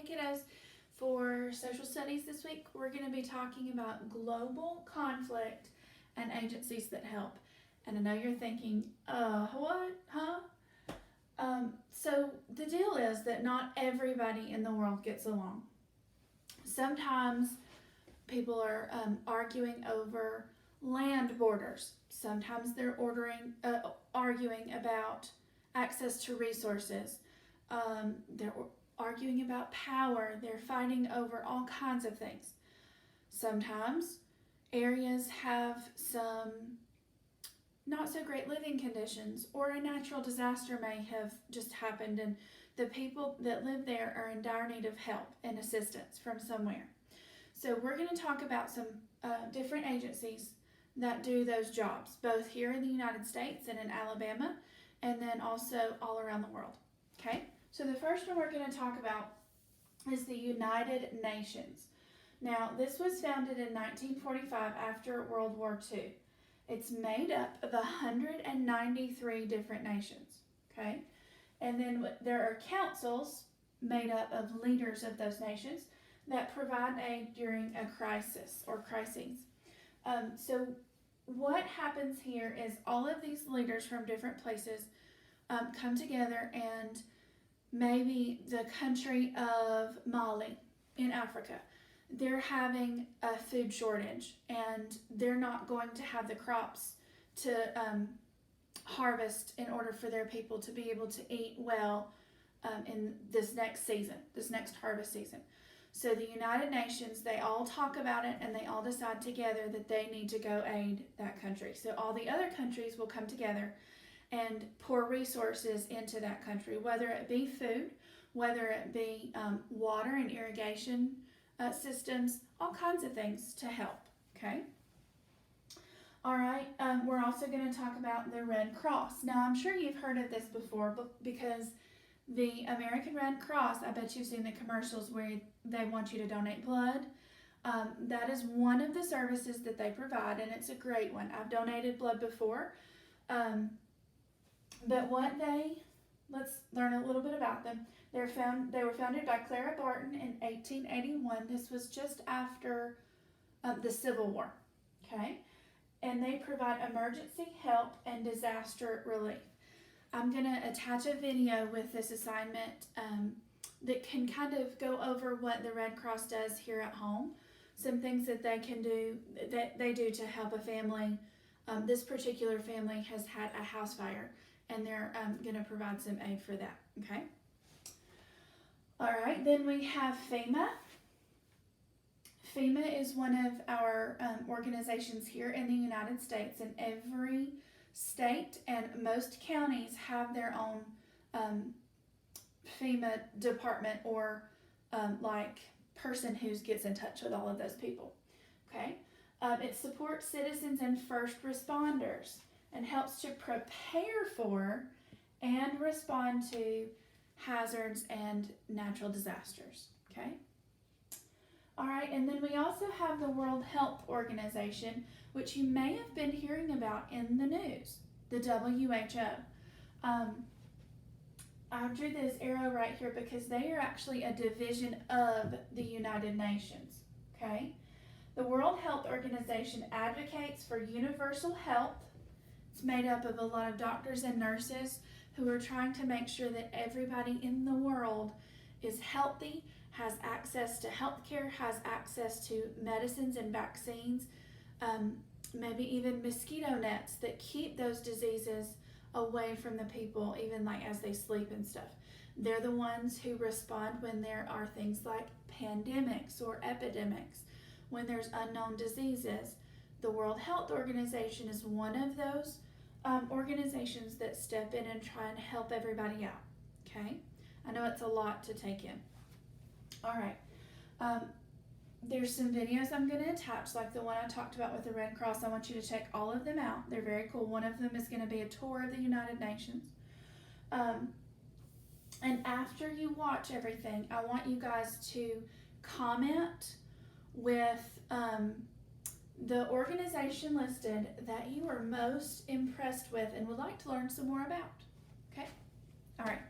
kiddos, for social studies this week, we're going to be talking about global conflict and agencies that help. And I know you're thinking, what? Huh? So the deal is that not everybody in the world gets along. Sometimes people are arguing over land borders. Sometimes they're arguing about access to resources. They're arguing about power. They're fighting over all kinds of things. Sometimes areas have some not so great living conditions, or a natural disaster may have just happened, and the people that live there are in dire need of help and assistance from somewhere. So we're going to talk about some different agencies that do those jobs, both here in the United States and in Alabama, and then also all around the world. Okay, so the first one we're going to talk about is the United Nations. Now, this was founded in 1945 after World War II. It's made up of 193 different nations, okay? And then there are councils made up of leaders of those nations that provide aid during a crisis or crises. So what happens here is all of these leaders from different places come together, and maybe the country of Mali in Africa, they're having a food shortage and they're not going to have the crops to harvest in order for their people to be able to eat well in this next season, this next harvest season. So the United Nations, they all talk about it and they all decide together that they need to go aid that country. So all the other countries will come together and pour resources into that country, whether it be food, whether it be water and irrigation systems, all kinds of things to help, okay? All right, we're also going to talk about the Red Cross. Now, I'm sure you've heard of this before because the American Red Cross, I bet you've seen the commercials where they want you to donate blood. That is one of the services that they provide, and it's a great one. I've donated blood before. But let's learn a little bit about them. They were founded by Clara Barton in 1881. This was just after the Civil War, okay? And they provide emergency help and disaster relief. I'm going to attach a video with this assignment that can kind of go over what the Red Cross does here at home, some things that they can do, that they do to help a family. This particular family has had a house fire, and they're going to provide some aid for that, okay? All right, then we have FEMA. FEMA is one of our organizations here in the United States, and every state and most counties have their own FEMA department or like person who gets in touch with all of those people, okay? It supports citizens and first responders and helps to prepare for and respond to hazards and natural disasters, okay? All right, and then we also have the World Health Organization, which you may have been hearing about in the news, the WHO. I drew this arrow right here because they are actually a division of the United Nations, okay? The World Health Organization advocates for universal health. It's made up of a lot of doctors and nurses who are trying to make sure that everybody in the world is healthy, has access to health care, has access to medicines and vaccines, maybe even mosquito nets that keep those diseases away from the people, even like as they sleep and stuff. They're the ones who respond when there are things like pandemics or epidemics, when there's unknown diseases. The World Health Organization is one of those organizations that step in and try and help everybody out, okay? I know it's a lot to take in. All right, there's some videos I'm going to attach, like the one I talked about with the Red Cross. I want you to check all of them out. They're very cool. One of them is going to be a tour of the United Nations. And after you watch everything, I want you guys to comment with the organization listed that you are most impressed with and would like to learn some more about. Okay? All right.